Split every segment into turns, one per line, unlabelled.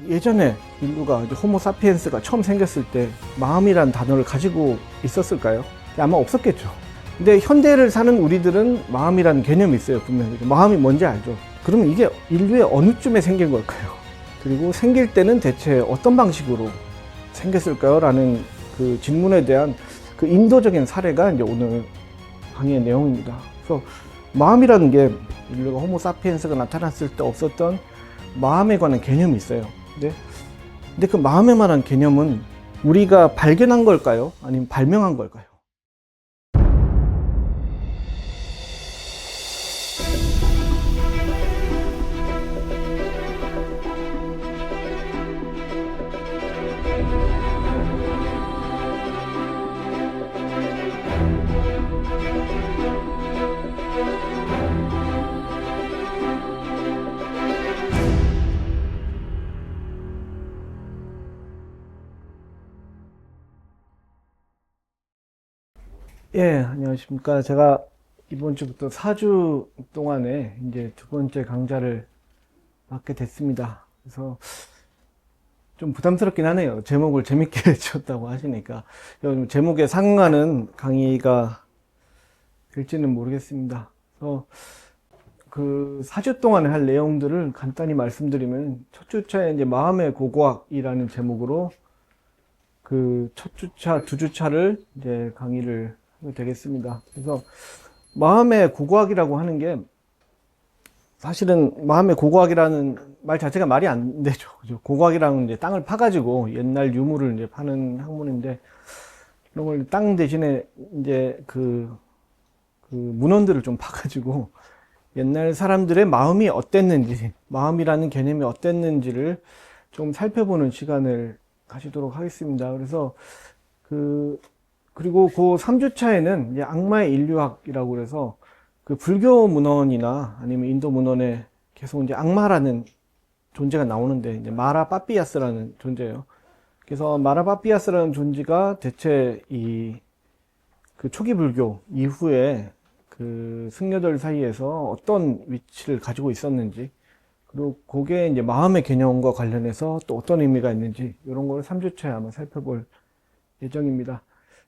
예전에 인류가 이제 호모사피엔스가 처음 생겼을 때 마음이란 단어를 가지고 있었을까요? 아마 없었겠죠. 근데 현대를 사는 우리들은 마음이라는 개념이 있어요, 분명히. 마음이 뭔지 알죠. 그러면 이게 인류의 어느 쯤에 생긴 걸까요? 그리고 생길 때는 대체 어떤 방식으로 생겼을까요? 라는 그 질문에 대한 그 인도적인 사례가 이제 오늘 강의의 내용입니다. 그래서 마음이라는 게 인류가 호모사피엔스가 나타났을 때 없었던 마음에 관한 개념이 있어요. 근데 그 마음에 관한 개념은 우리가 발견한 걸까요? 아니면 발명한 걸까요? 예, 안녕하십니까. 제가 이번 주부터 4주 동안에 이제 두 번째 강좌를 맡게 됐습니다. 그래서 좀 부담스럽긴 하네요. 제목을 재밌게 지었다고 하시니까. 제목에 상응하는 강의가 될지는 모르겠습니다. 그래서 그 4주 동안에 할 내용들을 간단히 말씀드리면, 첫 주차에 이제 마음의 고고학이라는 제목으로 그 첫 주차, 두 주차를 이제 강의를 하게 되겠습니다. 그래서 마음의 고고학이라고 하는 게 사실은 마음의 고고학이라는 말 자체가 말이 안 되죠. 그죠? 고고학이라는 이제 땅을 파가지고 옛날 유물을 이제 파는 학문인데, 이런 걸 땅 대신에 이제 그 문헌들을 좀 파가지고 옛날 사람들의 마음이 어땠는지, 마음이라는 개념이 어땠는지를 좀 살펴보는 시간을 가지도록 하겠습니다. 그래서 그리고 그 3주차에는 이제 악마의 인류학이라고 그래서 그 불교 문헌이나 아니면 인도 문헌에 계속 이제 악마라는 존재가 나오는데, 이제 마라 빠삐아스라는 존재예요. 그래서 마라 빠삐아스라는 존재가 대체 그 초기 불교 이후에 그 승려들 사이에서 어떤 위치를 가지고 있었는지, 그리고 그게 이제 마음의 개념과 관련해서 또 어떤 의미가 있는지, 이런 걸 3주차에 아마 살펴볼 예정입니다.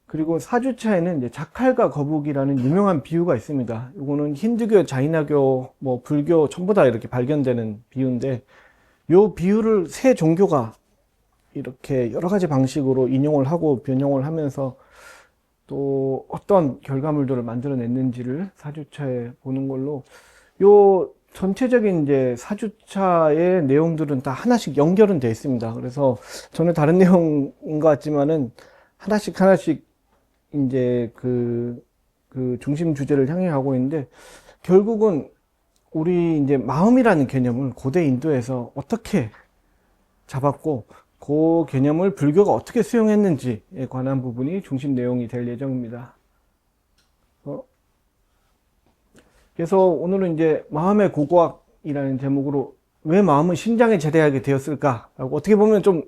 그리고 4주차에는 이제 자칼과 거북이라는 유명한 비유가 있습니다. 이거는 힌두교, 자이나교, 뭐 불교 전부 다 이렇게 발견되는 비유인데, 이 비유를 세 종교가 이렇게 여러 가지 방식으로 인용을 하고 변형을 하면서 또 어떤 결과물들을 만들어냈는지를 4주차에 보는 걸로, 요 전체적인 이제 4주차의 내용들은 다 하나씩 연결은 되어 있습니다. 그래서 저는 다른 내용인 것 같지만은 하나씩 이제 그 중심 주제를 향해 가고 있는데, 결국은 우리 이제 마음이라는 개념을 고대 인도에서 어떻게 잡았고, 그 개념을 불교가 어떻게 수용했는지에 관한 부분이 중심 내용이 될 예정입니다. 그래서 오늘은 이제 마음의 고고학이라는 제목으로 왜 마음은 심장에 제대하게 되었을까? 라고, 어떻게 보면 좀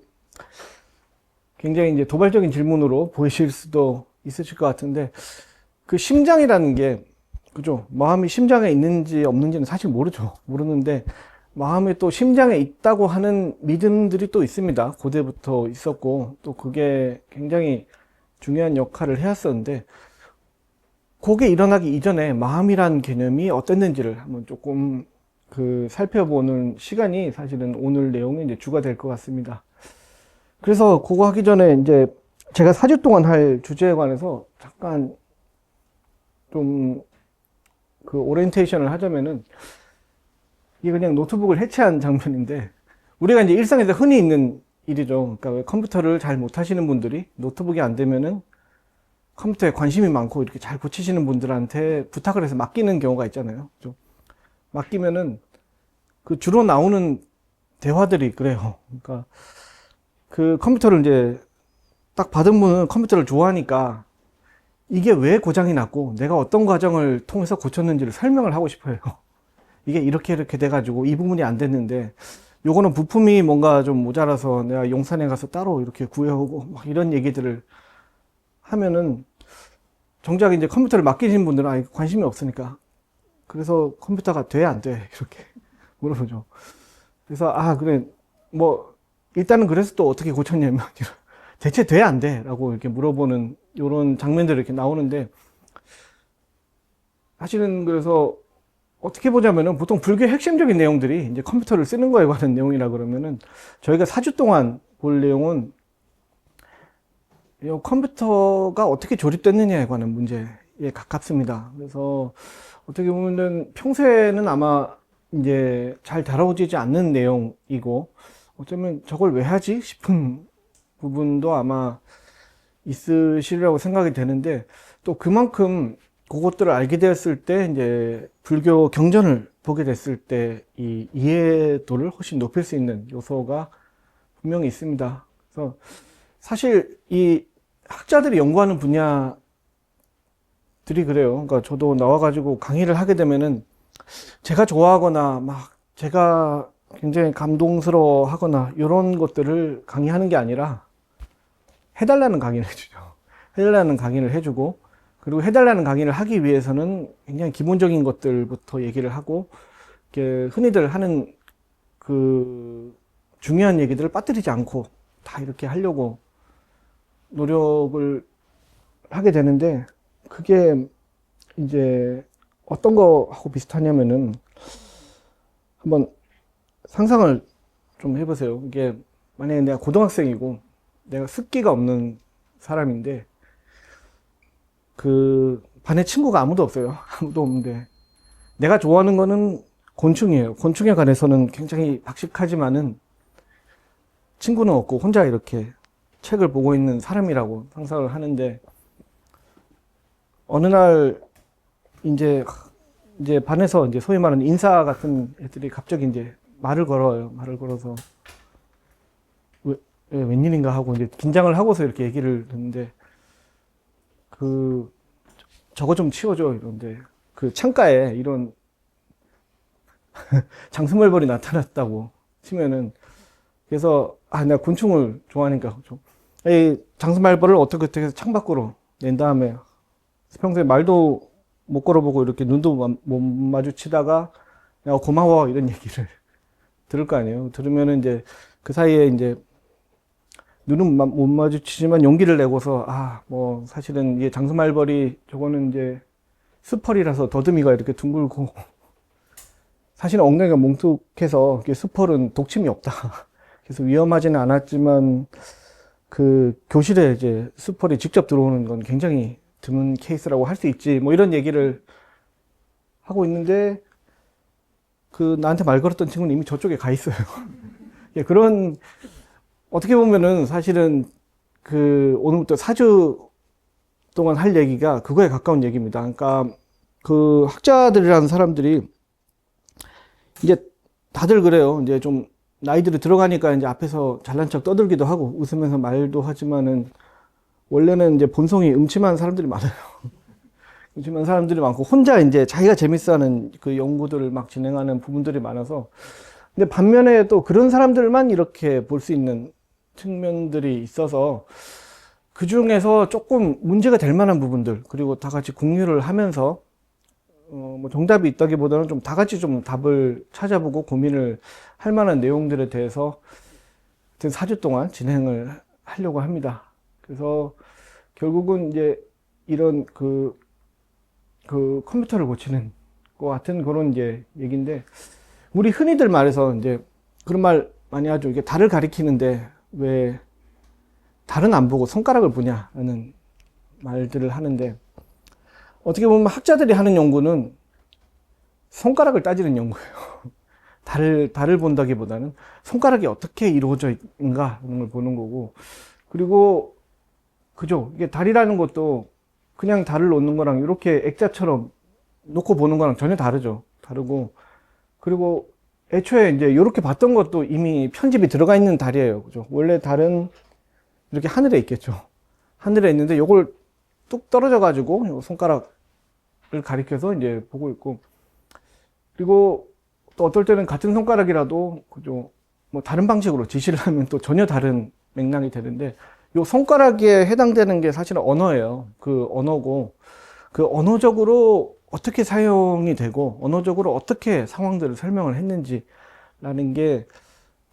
굉장히 이제 도발적인 질문으로 보이실 수도 있으실 것 같은데, 그 심장이라는 게, 그죠? 마음이 심장에 있는지 없는지는 사실 모르는데, 마음이 또 심장에 있다고 하는 믿음들이 또 있습니다. 고대부터 있었고, 또 그게 굉장히 중요한 역할을 해왔었는데, 그게 일어나기 이전에 마음이란 개념이 어땠는지를 한번 조금 살펴보는 시간이 사실은 오늘 내용의 이제 주가 될 것 같습니다. 그래서 그거 하기 전에 이제 제가 4주 동안 할 주제에 관해서 잠깐 좀 오리엔테이션을 하자면은, 이게 그냥 노트북을 해체한 장면인데, 우리가 이제 일상에서 흔히 있는 일이죠. 그러니까 왜 컴퓨터를 잘 못하시는 분들이 노트북이 안 되면은 컴퓨터에 관심이 많고 이렇게 잘 고치시는 분들한테 부탁을 해서 맡기는 경우가 있잖아요. 그죠? 맡기면은 그 주로 나오는 대화들이 그래요. 그러니까 그 컴퓨터를 이제 딱 받은 분은 컴퓨터를 좋아하니까 이게 왜 고장이 났고 내가 어떤 과정을 통해서 고쳤는지를 설명을 하고 싶어요. 이게 이렇게 돼가지고 이 부분이 안 됐는데, 요거는 부품이 뭔가 좀 모자라서 내가 용산에 가서 따로 이렇게 구해오고 막 이런 얘기들을 하면은, 정작 이제 컴퓨터를 맡기신 분들은 관심이 없으니까, 그래서 컴퓨터가 돼 안 돼 이렇게 물어보죠. 그래서 그래 뭐 일단은 그래서 또 어떻게 고쳤냐면 대체 돼 안 돼? 라고 이렇게 물어보는 이런 장면들이 이렇게 나오는데, 사실은 그래서 어떻게 보자면은 보통 불교의 핵심적인 내용들이 이제 컴퓨터를 쓰는 거에 관한 내용이라 그러면은, 저희가 4주 동안 볼 내용은 이 컴퓨터가 어떻게 조립됐느냐에 관한 문제에 가깝습니다. 그래서 어떻게 보면은 평소에는 아마 이제 잘 다뤄지지 않는 내용이고, 어쩌면 저걸 왜 하지 싶은 부분도 아마 있으시리라고 생각이 되는데, 또 그만큼 그것들을 알게 되었을 때 이제 불교 경전을 보게 됐을 때 이 이해도를 훨씬 높일 수 있는 요소가 분명히 있습니다. 그래서 사실 이 학자들이 연구하는 분야들이 그래요. 그러니까 저도 나와가지고 강의를 하게 되면은 제가 좋아하거나 막 제가 굉장히 감동스러워 하거나 이런 것들을 강의하는 게 아니라 해달라는 강의를 해주죠. 해달라는 강의를 해주고, 그리고 해달라는 강의를 하기 위해서는 굉장히 기본적인 것들부터 얘기를 하고, 이렇게 흔히들 하는 그 중요한 얘기들을 빠뜨리지 않고 다 이렇게 하려고 노력을 하게 되는데, 그게 이제 어떤 거하고 비슷하냐면은, 한번 상상을 좀 해보세요. 이게 만약에 내가 고등학생이고 내가 습기가 없는 사람인데, 그 반에 친구가 아무도 없어요. 아무도 없는데 내가 좋아하는 거는 곤충이에요. 곤충에 관해서는 굉장히 박식하지만은 친구는 없고 혼자 이렇게 책을 보고 있는 사람이라고 상상을 하는데, 어느 날 이제 반에서 이제 소위 말하는 인사 같은 애들이 갑자기 이제 말을 걸어요. 말을 걸어서 웬일인가 하고 이제 긴장을 하고서 이렇게 얘기를 듣는데, 저거 좀 치워줘 이런데, 그 창가에 이런 장수말벌이 나타났다고 치면은, 그래서 내가 곤충을 좋아하니까 이 장수말벌을 어떻게 해서 창밖으로 낸 다음에 평소에 말도 못 걸어보고 이렇게 눈도 못 마주치다가 야 고마워 이런 얘기를 들을 거 아니에요. 들으면은 이제 그 사이에 이제 눈은 못 마주치지만 용기를 내고서 뭐 사실은 이게 장수말벌이 저거는 이제 수펄이라서 더듬이가 이렇게 둥글고 사실은 엉덩이가 뭉툭해서 수펄은 독침이 없다. 그래서 위험하지는 않았지만 그 교실에 이제 수펄이 직접 들어오는 건 굉장히 드문 케이스라고 할 수 있지. 뭐 이런 얘기를 하고 있는데, 그 나한테 말 걸었던 친구는 이미 저쪽에 가 있어요. 그런, 어떻게 보면은 사실은 그 오늘부터 4주 동안 할 얘기가 그거에 가까운 얘기입니다. 그러니까 그 학자들이라는 사람들이 이제 다들 그래요. 이제 좀 나이들이 들어가니까 이제 앞에서 잘난 척 떠들기도 하고 웃으면서 말도 하지만은, 원래는 이제 본성이 음침한 사람들이 많아요. 음침한 사람들이 많고 혼자 이제 자기가 재밌어하는 그 연구들을 막 진행하는 부분들이 많아서, 근데 반면에 또 그런 사람들만 이렇게 볼 수 있는 측면들이 있어서, 그 중에서 조금 문제가 될 만한 부분들, 그리고 다 같이 공유를 하면서 뭐 정답이 있다기보다는 좀 다 같이 좀 답을 찾아보고 고민을 할 만한 내용들에 대해서 4주 동안 진행을 하려고 합니다. 그래서 결국은 이제 이런 그 컴퓨터를 고치는 것 같은 그런 이제 얘기인데, 우리 흔히들 말해서 이제 그런 말 많이 하죠. 이게 달을 가리키는데 왜 달은 안 보고 손가락을 보냐라는 말들을 하는데, 어떻게 보면 학자들이 하는 연구는 손가락을 따지는 연구예요. 달을 본다기보다는 손가락이 어떻게 이루어져 있는가 하는 걸 보는 거고, 그리고 그죠? 이게 달이라는 것도 그냥 달을 놓는 거랑 이렇게 액자처럼 놓고 보는 거랑 전혀 다르죠. 다르고, 그리고 애초에 이제 이렇게 봤던 것도 이미 편집이 들어가 있는 달이에요. 그죠? 원래 달은 이렇게 하늘에 있겠죠. 하늘에 있는데 요걸 뚝 떨어져 가지고 손가락을 가리켜서 이제 보고 있고, 그리고 또 어떨 때는 같은 손가락이라도 그죠? 뭐 다른 방식으로 지시를 하면 또 전혀 다른 맥락이 되는데, 요 손가락에 해당되는 게 사실은 언어예요. 그 언어고, 그 언어적으로 어떻게 사용이 되고 언어적으로 어떻게 상황들을 설명을 했는지라는 게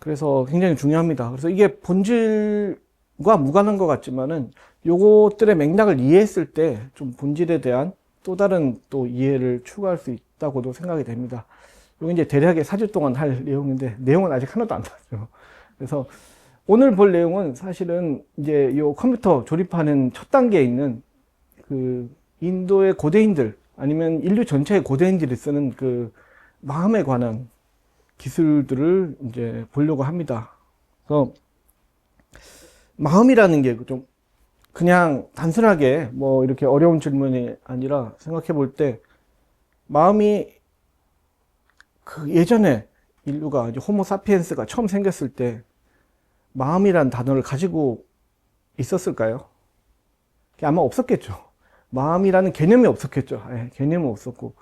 그래서 굉장히 중요합니다. 그래서 이게 본질과 무관한 것 같지만은 요것들의 맥락을 이해했을 때 좀 본질에 대한 또 다른 또 이해를 추구할 수 있다고도 생각이 됩니다. 이거 이제 대략의 4주 동안 할 내용인데 내용은 아직 하나도 안 나왔죠. 그래서 오늘 볼 내용은 사실은 이제 요 컴퓨터 조립하는 첫 단계에 있는 그 인도의 고대인들 아니면 인류 전체의 고대인들이 쓰는 그 마음에 관한 기술들을 이제 보려고 합니다. 그래서 마음이라는 게 좀 그냥 단순하게 뭐 이렇게 어려운 질문이 아니라 생각해 볼 때 마음이 그 예전에 인류가 이제 호모 사피엔스가 처음 생겼을 때 마음이란 단어를 가지고 있었을까요? 아마 없었겠죠. 마음이라는 개념이 없었겠죠. 개념은 없었고.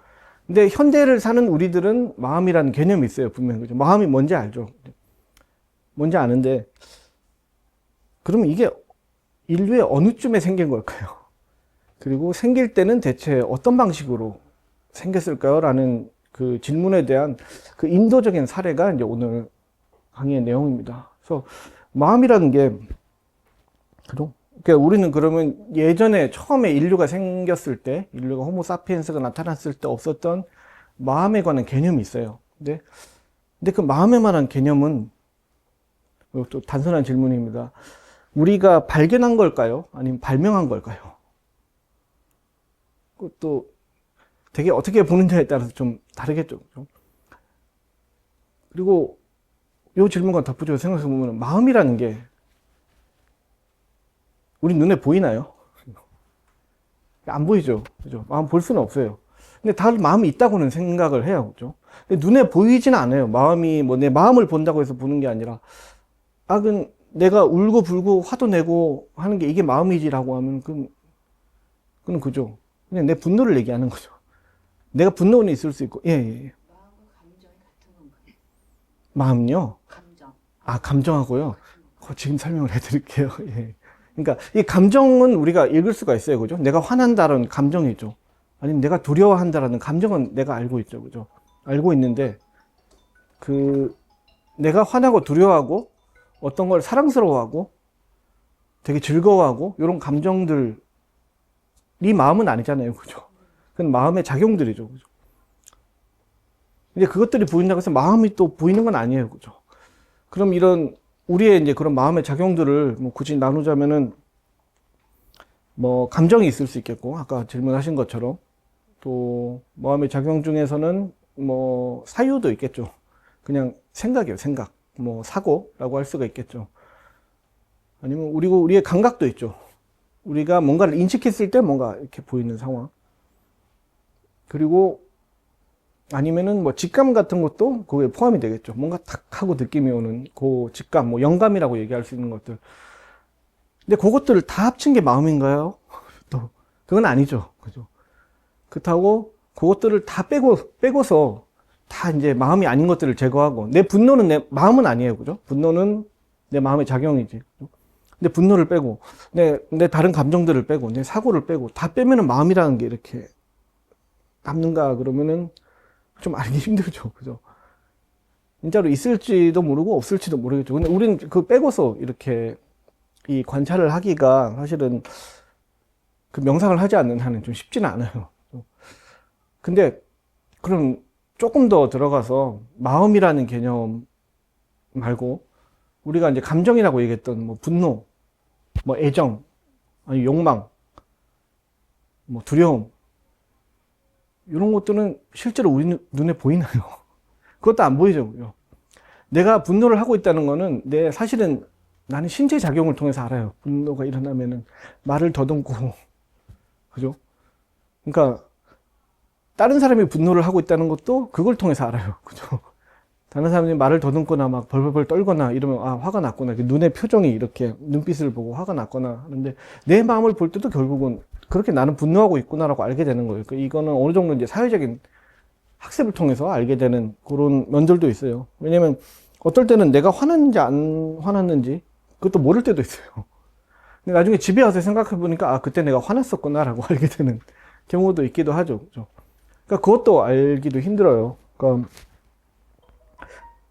근데 현대를 사는 우리들은 마음이라는 개념이 있어요. 분명히. 그죠? 마음이 뭔지 알죠. 뭔지 아는데, 그러면 이게 인류의 어느 쯤에 생긴 걸까요? 그리고 생길 때는 대체 어떤 방식으로 생겼을까요? 라는 그 질문에 대한 그 인도적인 사례가 이제 오늘 강의의 내용입니다. 그래서 마음이라는 게, 그죠? 그러니까 우리는 그러면 예전에 처음에 인류가 생겼을 때, 인류가 호모 사피엔스가 나타났을 때 없었던 마음에 관한 개념이 있어요. 근데 그 마음에 관한 개념은 또 단순한 질문입니다. 우리가 발견한 걸까요? 아니면 발명한 걸까요? 그것도 되게 어떻게 보느냐에 따라서 좀 다르겠죠. 그리고 이 질문과 덧붙여서 생각해 보면 마음이라는 게 우리 눈에 보이나요? 안 보이죠. 그죠? 마음 볼 수는 없어요. 근데 다들 마음이 있다고는 생각을 해요. 그죠? 근데 눈에 보이지는 않아요. 마음이 뭐 내 마음을 본다고 해서 보는 게 아니라, 그 내가 울고 불고 화도 내고 하는 게 이게 마음이지라고 하면 그건 그죠. 그냥 내 분노를 얘기하는 거죠. 내가 분노는 있을 수 있고, 예, 예.
마음과 감정이 같은 건가요?
마음요?
감정.
감정하고요. 지금 설명을 해드릴게요. 예. 그러니까 이 감정은 우리가 읽을 수가 있어요. 그죠? 내가 화난다는 감정이죠. 아니면 내가 두려워한다라는 감정은 내가 알고 있죠. 그죠? 알고 있는데, 내가 화나고 두려워하고 어떤 걸 사랑스러워하고 되게 즐거워하고 이런 감정들이 마음은 아니잖아요. 그죠? 그건 마음의 작용들이죠. 그죠? 근데 그것들이 보인다고 해서 마음이 또 보이는 건 아니에요. 그죠? 그럼 이런 우리의 이제 그런 마음의 작용들을 뭐 굳이 나누자면은 뭐 감정이 있을 수 있겠고, 아까 질문하신 것처럼 또 마음의 작용 중에서는 뭐 사유도 있겠죠. 그냥 생각이에요. 생각. 뭐 사고라고 할 수가 있겠죠. 아니면 우리의 감각도 있죠. 우리가 뭔가를 인식했을 때 뭔가 이렇게 보이는 상황. 그리고 아니면은 뭐 직감 같은 것도 거기에 포함이 되겠죠. 뭔가 탁 하고 느낌이 오는 그 직감, 뭐 영감이라고 얘기할 수 있는 것들. 근데 그것들을 다 합친 게 마음인가요? 또 그건 아니죠. 그죠? 그렇다고 그것들을 다 빼고서 다 이제 마음이 아닌 것들을 제거하고, 내 분노는 내 마음은 아니에요. 그죠? 분노는 내 마음의 작용이지. 그죠? 근데 분노를 빼고, 내 다른 감정들을 빼고, 내 사고를 빼고, 다 빼면은 마음이라는 게 이렇게 남는가 그러면은 좀 알기 힘들죠. 그죠? 진짜로 있을지도 모르고 없을지도 모르겠죠. 근데 우리는 그 빼고서 이렇게 이 관찰을 하기가 사실은 그 명상을 하지 않는 한은 좀 쉽지는 않아요. 근데 그럼 조금 더 들어가서 마음이라는 개념 말고 우리가 이제 감정이라고 얘기했던 뭐 분노, 뭐 애정, 아니 욕망, 뭐 두려움, 이런 것들은 실제로 우리 눈에 보이나요? 그것도 안 보이죠. 내가 분노를 하고 있다는 거는 사실은 나는 신체 작용을 통해서 알아요. 분노가 일어나면은 말을 더듬고, 그죠? 그러니까 다른 사람이 분노를 하고 있다는 것도 그걸 통해서 알아요. 그죠? 다른 사람이 말을 더듬거나 막 벌벌벌 떨거나 이러면 화가 났구나. 눈의 표정이 이렇게 눈빛을 보고 화가 났거나 하는데, 내 마음을 볼 때도 결국은 그렇게 나는 분노하고 있구나라고 알게 되는 거예요. 이거는 어느 정도 이제 사회적인 학습을 통해서 알게 되는 그런 면들도 있어요. 왜냐면 어떨 때는 내가 화났는지 안 화났는지 그것도 모를 때도 있어요. 근데 나중에 집에 와서 생각해 보니까 그때 내가 화났었구나라고 알게 되는 경우도 있기도 하죠. 그죠? 그러니까 그것도 알기도 힘들어요. 그러니까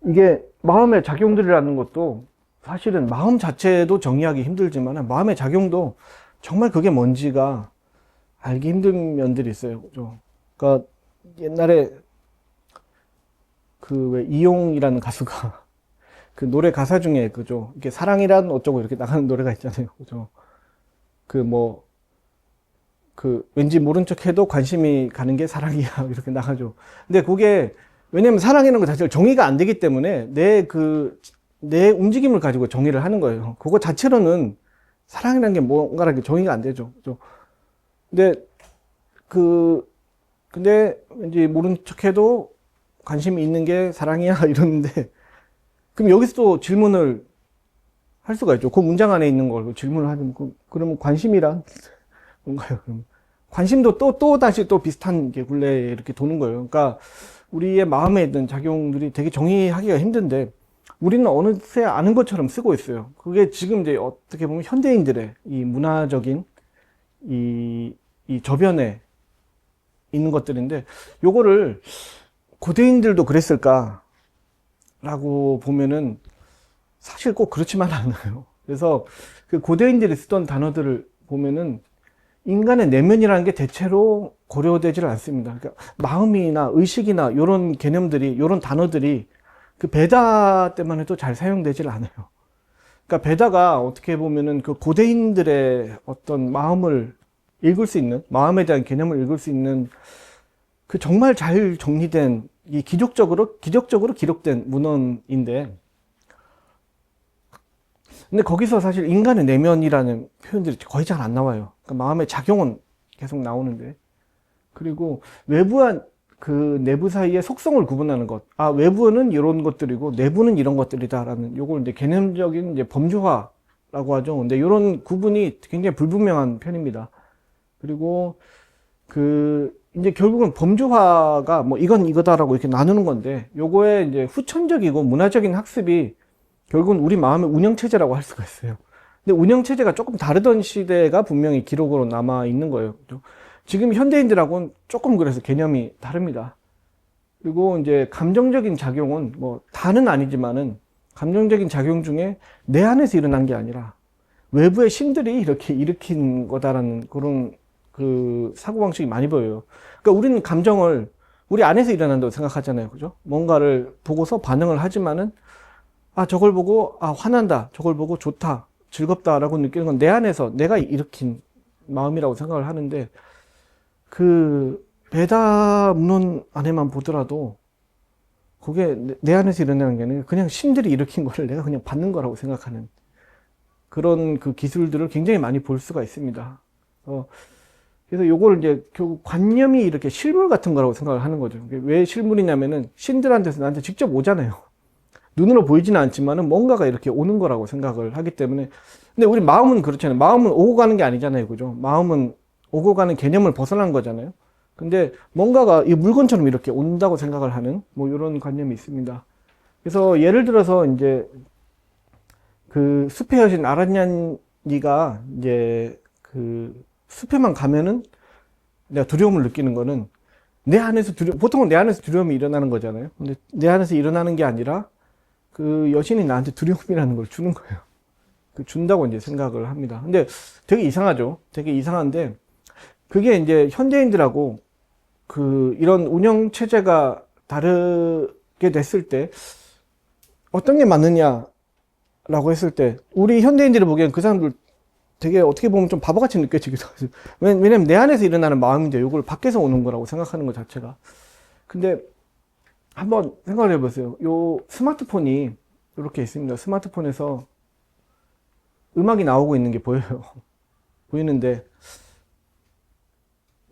이게 마음의 작용들이라는 것도 사실은 마음 자체도 정의하기 힘들지만 마음의 작용도 정말 그게 뭔지가 알기 힘든 면들이 있어요. 그죠? 그러니까 옛날에 그 왜 이용이라는 가수가 그 노래 가사 중에 그죠? 이렇게 사랑이란 어쩌고 이렇게 나가는 노래가 있잖아요. 그죠? 그 뭐 그 왠지 모른 척 해도 관심이 가는 게 사랑이야 이렇게 나가죠. 근데 그게 왜냐면 사랑이라는 것 자체가 정의가 안 되기 때문에 내 움직임을 가지고 정의를 하는 거예요. 그거 자체로는 사랑이라는 게 뭔가라는 게 정의가 안 되죠. 그죠? 근데 근데 왠지 모른 척 해도 관심이 있는 게 사랑이야 이러는데 그럼 여기서 또 질문을 할 수가 있죠. 그 문장 안에 있는 걸 질문을 하면 그러면 관심이란 뭔가요? 그럼 관심도 또 다시 또 비슷한 게 굴레에 이렇게 도는 거예요. 그러니까 우리의 마음에 있는 작용들이 되게 정의하기가 힘든데 우리는 어느새 아는 것처럼 쓰고 있어요. 그게 지금 이제 어떻게 보면 현대인들의 이 문화적인 이 저변에 있는 것들인데 요거를 고대인들도 그랬을까? 라고 보면은 사실 꼭 그렇지만 않아요. 그래서 그 고대인들이 쓰던 단어들을 보면은 인간의 내면이라는 게 대체로 고려되질 않습니다. 그러니까 마음이나 의식이나 이런 개념들이, 이런 단어들이 그 베다 때만 해도 잘 사용되질 않아요. 그러니까 베다가 어떻게 보면은 그 고대인들의 어떤 마음을 읽을 수 있는, 마음에 대한 개념을 읽을 수 있는 그 정말 잘 정리된 이 기적적으로 기록된 문헌인데, 근데 거기서 사실 인간의 내면이라는 표현들이 거의 잘 안 나와요. 그러니까 마음의 작용은 계속 나오는데, 그리고 외부와 그 내부 사이의 속성을 구분하는 것. 아, 외부는 이런 것들이고 내부는 이런 것들이다라는 요걸 이제 개념적인 이제 범주화라고 하죠. 근데 이런 구분이 굉장히 불분명한 편입니다. 그리고 이제 결국은 범주화가 뭐 이건 이거다라고 이렇게 나누는 건데 요거에 이제 후천적이고 문화적인 학습이 결국은 우리 마음의 운영체제라고 할 수가 있어요. 근데 운영체제가 조금 다르던 시대가 분명히 기록으로 남아 있는 거예요. 지금 현대인들하고는 조금 그래서 개념이 다릅니다. 그리고 이제 감정적인 작용은 뭐 다는 아니지만은 감정적인 작용 중에 내 안에서 일어난 게 아니라 외부의 신들이 이렇게 일으킨 거다라는 그런 그 사고방식이 많이 보여요. 그러니까 우리는 감정을 우리 안에서 일어난다고 생각하잖아요. 그죠? 뭔가를 보고서 반응을 하지만은 아, 저걸 보고 아, 화난다. 저걸 보고 좋다. 즐겁다라고 느끼는 건 내 안에서 내가 일으킨 마음이라고 생각을 하는데 그 베다 문헌 안에만 보더라도 그게 내 안에서 일어나는 게 아니라 그냥 신들이 일으킨 거를 내가 그냥 받는 거라고 생각하는 그런 그 기술들을 굉장히 많이 볼 수가 있습니다. 그래서 요걸 이제 결국 관념이 이렇게 실물 같은 거라고 생각을 하는 거죠. 왜 실물이냐면은 신들한테서 나한테 직접 오잖아요. 눈으로 보이지는 않지만은 뭔가가 이렇게 오는 거라고 생각을 하기 때문에. 근데 우리 마음은 그렇잖아요. 마음은 오고 가는 게 아니잖아요. 그죠? 마음은 오고 가는 개념을 벗어난 거잖아요. 근데 뭔가가 이 물건처럼 이렇게 온다고 생각을 하는 뭐 이런 관념이 있습니다. 그래서 예를 들어서 이제 그 숲의 여신 아란얀이가 이제 그 숲에만 가면은 내가 두려움을 느끼는 거는 내 안에서 보통은 내 안에서 두려움이 일어나는 거잖아요. 근데 내 안에서 일어나는 게 아니라 그 여신이 나한테 두려움이라는 걸 주는 거예요. 준다고 이제 생각을 합니다. 근데 되게 이상하죠. 되게 이상한데 그게 이제 현대인들하고 이런 운영 체제가 다르게 됐을 때 어떤 게 맞느냐라고 했을 때 우리 현대인들이 보기엔 그 사람들 되게 어떻게 보면 좀 바보같이 느껴지기도 하죠. 왜냐면 내 안에서 일어나는 마음인데 이걸 밖에서 오는 거라고 생각하는 것 자체가. 근데 한번 생각을 해보세요. 요 스마트폰이 이렇게 있습니다. 스마트폰에서 음악이 나오고 있는 게 보여요. 보이는데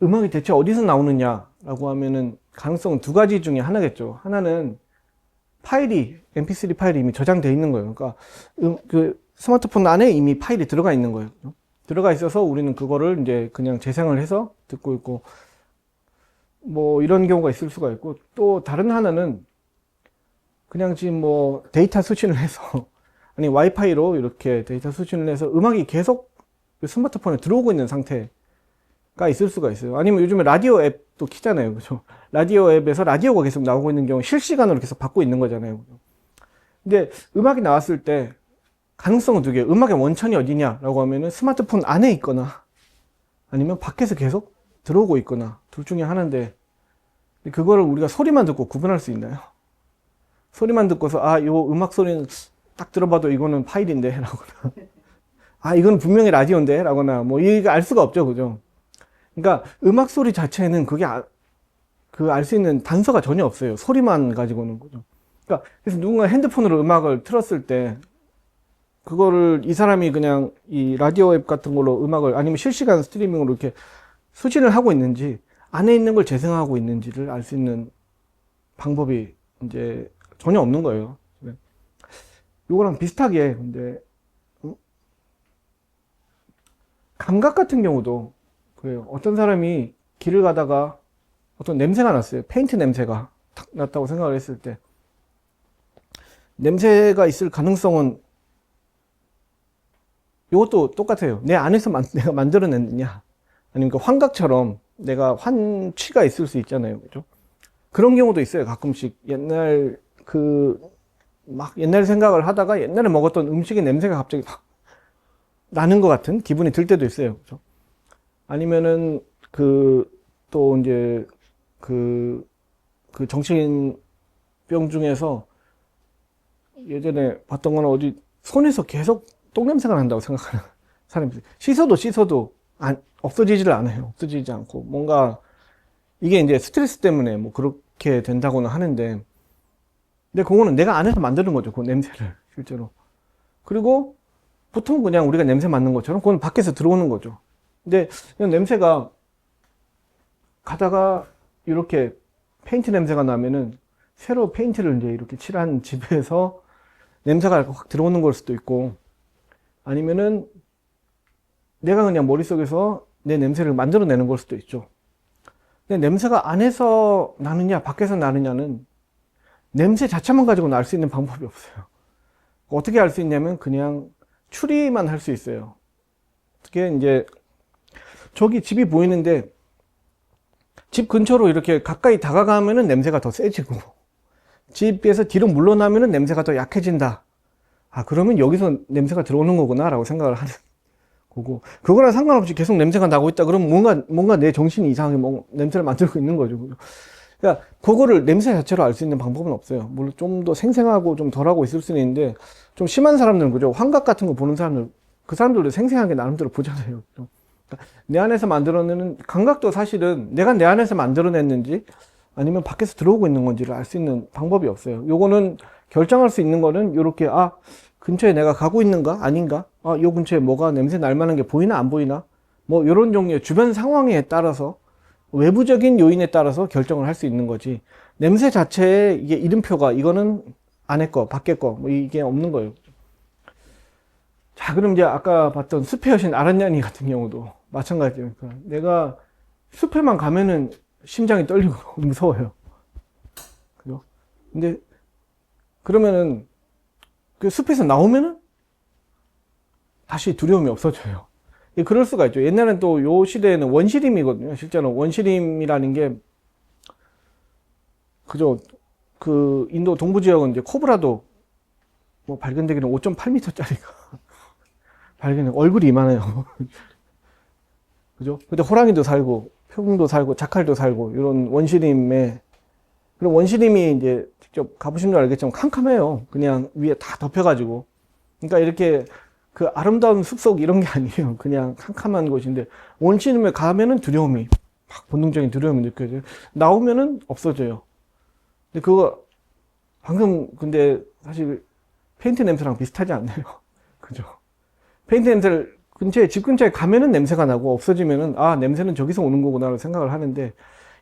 음악이 대체 어디서 나오느냐라고 하면은 가능성은 두 가지 중에 하나겠죠. 하나는 MP3 파일이 이미 저장되어 있는 거예요. 그러니까 그 스마트폰 안에 이미 파일이 들어가 있는 거예요. 들어가 있어서 우리는 그거를 이제 그냥 재생을 해서 듣고 있고 뭐 이런 경우가 있을 수가 있고 또 다른 하나는 그냥 지금 뭐 데이터 수신을 해서 아니 와이파이로 이렇게 데이터 수신을 해서 음악이 계속 스마트폰에 들어오고 있는 상태가 있을 수가 있어요. 아니면 요즘에 라디오 앱도 키잖아요. 그죠? 라디오 앱에서 라디오가 계속 나오고 있는 경우 실시간으로 계속 받고 있는 거잖아요. 근데 음악이 나왔을 때 가능성은 두 개. 음악의 원천이 어디냐라고 하면은 스마트폰 안에 있거나 아니면 밖에서 계속 들어오고 있거나 둘 중에 하나인데 그거를 우리가 소리만 듣고 구분할 수 있나요? 소리만 듣고서 요 음악 소리는 딱 들어봐도 이거는 파일인데 라거나 이건 분명히 라디오인데 라거나 뭐 이거 알 수가 없죠. 그죠? 그러니까 음악 소리 자체는 그게 그 알 수 있는 단서가 전혀 없어요. 소리만 가지고는 거죠. 그러니까 그래서 누군가 핸드폰으로 음악을 틀었을 때 그거를 이 사람이 그냥 이 라디오 앱 같은 걸로 음악을 아니면 실시간 스트리밍으로 이렇게 수신을 하고 있는지 안에 있는 걸 재생하고 있는지를 알 수 있는 방법이 이제 전혀 없는 거예요. 요거랑 비슷하게 근데 감각 같은 경우도 그래요. 어떤 사람이 길을 가다가 어떤 냄새가 났어요. 페인트 냄새가 탁 났다고 생각을 했을 때 냄새가 있을 가능성은 이것도 똑같아요. 내 안에서 내가 만들어냈느냐 아니면 그 환각처럼 내가 환취가 있을 수 있잖아요. 그죠? 그런 경우도 있어요. 가끔씩 옛날 옛날 생각을 하다가 옛날에 먹었던 음식의 냄새가 갑자기 막 나는 것 같은 기분이 들 때도 있어요. 그죠? 아니면은 또 이제 그 정신병 중에서 예전에 봤던 거는 어디 손에서 계속 똥냄새가 난다고 생각하는 사람이 있어요. 씻어도 없어지지를 않아요. 없어지지 않고 뭔가 이게 이제 스트레스 때문에 뭐 그렇게 된다고는 하는데 근데 그거는 내가 안에서 만드는 거죠. 그 냄새를 실제로. 그리고 보통 그냥 우리가 냄새 맡는 것처럼 그건 밖에서 들어오는 거죠. 근데 그냥 냄새가 가다가 이렇게 페인트 냄새가 나면은 새로 페인트를 이제 이렇게 칠한 집에서 냄새가 확 들어오는 걸 수도 있고 아니면은 내가 그냥 머릿속에서 내 냄새를 만들어내는 걸 수도 있죠. 근데 냄새가 안에서 나느냐 밖에서 나느냐는 냄새 자체만 가지고는 알 수 있는 방법이 없어요. 어떻게 알 수 있냐면 그냥 추리만 할 수 있어요. 어떻게 이제 저기 집이 보이는데 집 근처로 이렇게 가까이 다가가면은 냄새가 더 세지고 집에서 뒤로 물러나면은 냄새가 더 약해진다. 그러면 여기서 냄새가 들어오는 거구나 라고 생각을 하는 거고 그거랑 상관없이 계속 냄새가 나고 있다 그러면 뭔가 내 정신이 이상하게 냄새를 만들고 있는 거죠. 그러니까 그거를 냄새 자체로 알 수 있는 방법은 없어요. 물론 좀 더 생생하고 좀 덜하고 있을 수는 있는데 좀 심한 사람들은 그죠. 환각 같은 거 보는 사람들 그 사람들도 생생하게 나름대로 보잖아요. 그러니까 내 안에서 만들어내는 감각도 사실은 내가 내 안에서 만들어냈는지 아니면 밖에서 들어오고 있는 건지를 알 수 있는 방법이 없어요. 요거는 결정할 수 있는 거는 요렇게 근처에 내가 가고 있는가 아닌가 요 근처에 뭐가 냄새 날 만한 게 보이나 안 보이나 뭐 요런 종류의 주변 상황에 따라서 외부적인 요인에 따라서 결정을 할 수 있는 거지 냄새 자체에 이게 이름표가 이거는 안에 거 밖에 거 뭐 이게 없는 거예요. 자 그럼 이제 아까 봤던 숲의 여신 아란냐니 같은 경우도 마찬가지예요. 그러니까 내가 숲에만 가면은 심장이 떨리고 무서워요. 그죠? 근데 그러면은 그 숲에서 나오면은 다시 두려움이 없어져요. 그럴 수가 있죠. 옛날엔 또 요 시대에는 원시림이거든요. 실제로 원시림이라는 게 그죠. 그 인도 동부 지역은 이제 코브라도 뭐 발견되기는 5.8m짜리가 발견해 얼굴이 이만해요. 그죠? 근데 호랑이도 살고 표범도 살고 자칼도 살고 이런 원시림에 그럼 원시림이 이제 직접 가보신 줄 알겠지만 캄캄해요. 그냥 위에 다 덮여가지고 그러니까 이렇게 그 아름다운 숲속 이런 게 아니에요. 그냥 캄캄한 곳인데 원시림에 가면은 두려움이 막 본능적인 두려움이 느껴져요. 나오면은 없어져요. 근데 그거 방금 근데 사실 페인트 냄새랑 비슷하지 않나요? 그죠? 페인트 냄새를 집 근처에 가면은 냄새가 나고 없어지면은 냄새는 저기서 오는 거구나 라고 생각을 하는데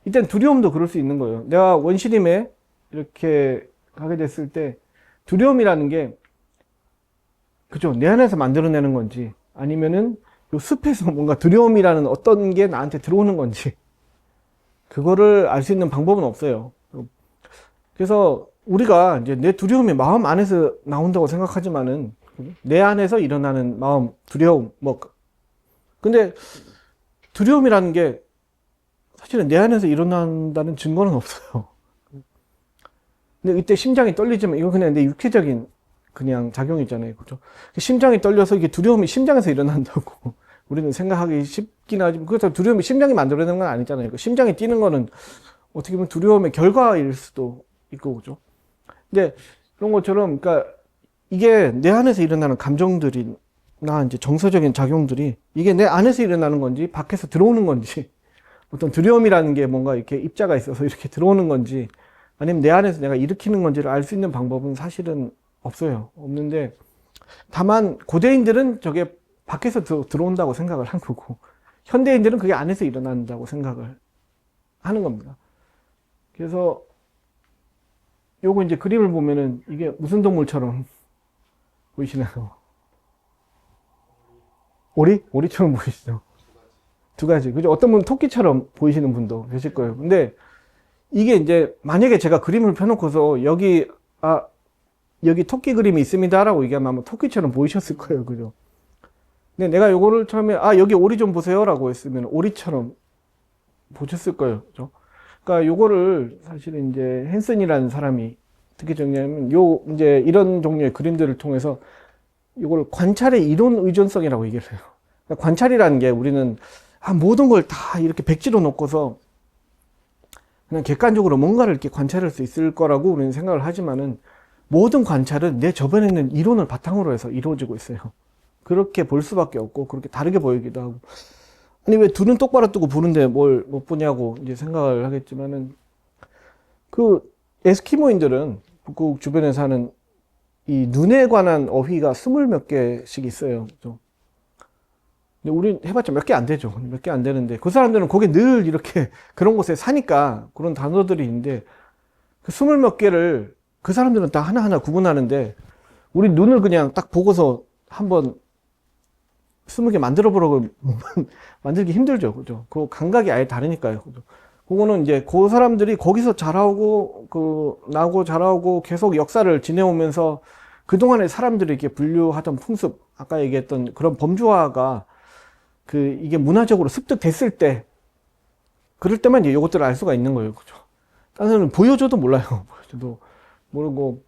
일단 두려움도 그럴 수 있는 거예요. 내가 원시림에 이렇게 가게 됐을 때 두려움이라는 게 그죠? 내 안에서 만들어내는 건지 아니면은 요 숲에서 뭔가 두려움이라는 어떤 게 나한테 들어오는 건지 그거를 알 수 있는 방법은 없어요. 그래서 우리가 이제 내 두려움이 마음 안에서 나온다고 생각하지만은 내 안에서 일어나는 마음, 두려움, 근데 두려움이라는 게 사실은 내 안에서 일어난다는 증거는 없어요. 근데 이때 심장이 떨리지만 이건 그냥 내 육체적인 그냥 작용이잖아요. 그죠? 심장이 떨려서 이게 두려움이 심장에서 일어난다고 우리는 생각하기 쉽긴 하지만, 그렇다고 두려움이 심장이 만들어내는 건 아니잖아요. 그 심장이 뛰는 거는 어떻게 보면 두려움의 결과일 수도 있고, 그죠? 근데 그런 것처럼, 그러니까 이게 내 안에서 일어나는 감정들이나 이제 정서적인 작용들이 이게 내 안에서 일어나는 건지 밖에서 들어오는 건지, 어떤 두려움이라는 게 뭔가 이렇게 입자가 있어서 이렇게 들어오는 건지, 아니면 내 안에서 내가 일으키는 건지를 알 수 있는 방법은 사실은 없어요. 없는데, 다만 고대인들은 저게 밖에서 들어온다고 생각을 한 거고, 현대인들은 그게 안에서 일어난다고 생각을 하는 겁니다. 그래서 요거 이제 그림을 보면은 이게 무슨 동물처럼 보이시나요? 오리? 오리처럼 보이시죠? 두 가지. 그죠? 어떤 분은 토끼처럼 보이시는 분도 계실 거예요. 근데 이게 이제 만약에 제가 그림을 펴놓고서 여기 토끼 그림이 있습니다라고 얘기하면 아마 토끼처럼 보이셨을 거예요. 그죠? 근데 내가 요거를 처음에 여기 오리 좀 보세요라고 했으면 오리처럼 보셨을 거예요. 그죠? 그러니까 요거를 사실은 이제 헨슨이라는 사람이 어떻게 정리하면 이제 이런 종류의 그림들을 통해서 이걸 관찰의 이론 의존성이라고 얘기를 해요. 그러니까 관찰이라는 게 우리는 모든 걸 다 이렇게 백지로 놓고서 그냥 객관적으로 뭔가를 이렇게 관찰할 수 있을 거라고 우리는 생각을 하지만은, 모든 관찰은 내 저변에 있는 이론을 바탕으로 해서 이루어지고 있어요. 그렇게 볼 수밖에 없고, 그렇게 다르게 보이기도 하고. 아니, 왜 두 눈 똑바로 뜨고 보는데 뭘 못 보냐고 이제 생각을 하겠지만은, 그 에스키모인들은 북극 주변에 사는 이 눈에 관한 어휘가 20몇 개씩 있어요. 그죠? 근데 우린 해봤자 몇 개 안 되죠. 몇 개 안 되는데, 그 사람들은 거기 늘 이렇게 그런 곳에 사니까 그런 단어들이 있는데, 그 20몇 개를 그 사람들은 다 하나하나 구분하는데, 우리 눈을 그냥 딱 보고서 한번 20개 만들어 보라고 만들기 힘들죠. 그죠? 그 감각이 아예 다르니까요. 그죠? 그거는 이제 그 사람들이 거기서 자라오고, 나고 자라오고 계속 역사를 지내오면서 그동안에 사람들이 이렇게 분류하던 풍습, 아까 얘기했던 그런 범주화가 이게 문화적으로 습득됐을 때, 그럴 때만 이제 이것들을 알 수가 있는 거예요. 그죠? 다른 사람은 보여줘도 몰라요. 보여줘도 모르고.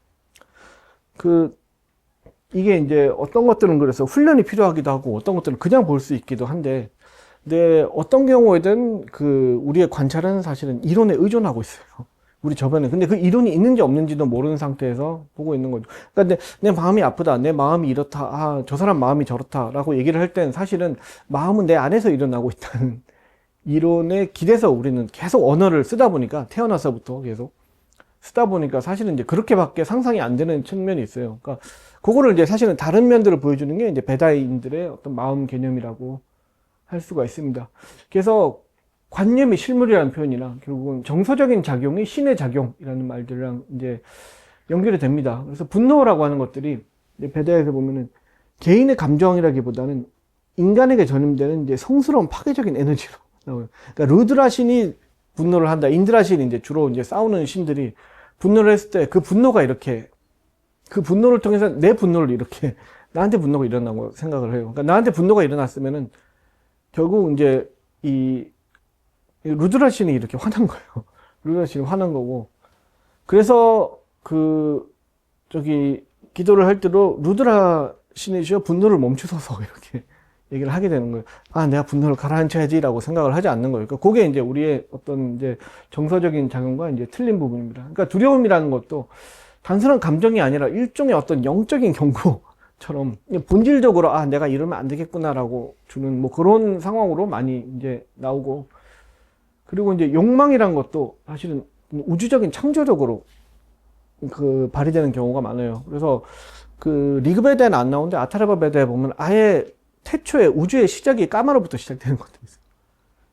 이게 이제 어떤 것들은 그래서 훈련이 필요하기도 하고, 어떤 것들은 그냥 볼 수 있기도 한데, 근데 어떤 경우에든 우리의 관찰은 사실은 이론에 의존하고 있어요. 우리 저변에. 근데 그 이론이 있는지 없는지도 모르는 상태에서 보고 있는 거죠. 그러니까 내 마음이 아프다, 내 마음이 이렇다, 저 사람 마음이 저렇다라고 얘기를 할 땐 사실은 마음은 내 안에서 일어나고 있다는 이론에 기대서 우리는 계속 언어를 쓰다 보니까, 태어나서부터 계속 쓰다 보니까 사실은 이제 그렇게밖에 상상이 안 되는 측면이 있어요. 그러니까 그거를 이제 사실은 다른 면들을 보여주는 게 이제 베다인들의 어떤 마음 개념이라고 할 수가 있습니다. 그래서 관념이 실물이라는 표현이나 결국은 정서적인 작용이 신의 작용이라는 말들이랑 이제 연결이 됩니다. 그래서 분노라고 하는 것들이 이제 베다에서 보면은 개인의 감정이라기보다는 인간에게 전염되는 이제 성스러운 파괴적인 에너지로 나와요. 그러니까 루드라 신이 분노를 한다. 인드라 신이 이제 주로 이제 싸우는 신들이 분노를 했을 때 그 분노가 이렇게, 그 분노를 통해서 내 분노를 이렇게 나한테 분노가 일어나고 생각을 해요. 그러니까 나한테 분노가 일어났으면은 결국 이제 이 루드라 신이 이렇게 화난 거예요. 루드라 신이 화난 거고. 그래서 기도를 할 때도 루드라 신이시여 분노를 멈추소서 이렇게 얘기를 하게 되는 거예요. 내가 분노를 가라앉혀야지라고 생각을 하지 않는 거예요. 그러니까 그게 이제 우리의 어떤 이제 정서적인 작용과 이제 틀린 부분입니다. 그러니까 두려움이라는 것도 단순한 감정이 아니라 일종의 어떤 영적인 경고처럼 본질적으로 내가 이러면 안 되겠구나라고 주는 뭐 그런 상황으로 많이 이제 나오고, 그리고 이제 욕망이란 것도 사실은 우주적인 창조적으로 발휘되는 경우가 많아요. 그래서 리그베다에는 안 나오는데 아타르바 베다에 보면 아예 태초에 우주의 시작이 까마로부터 시작되는 것도 있어요.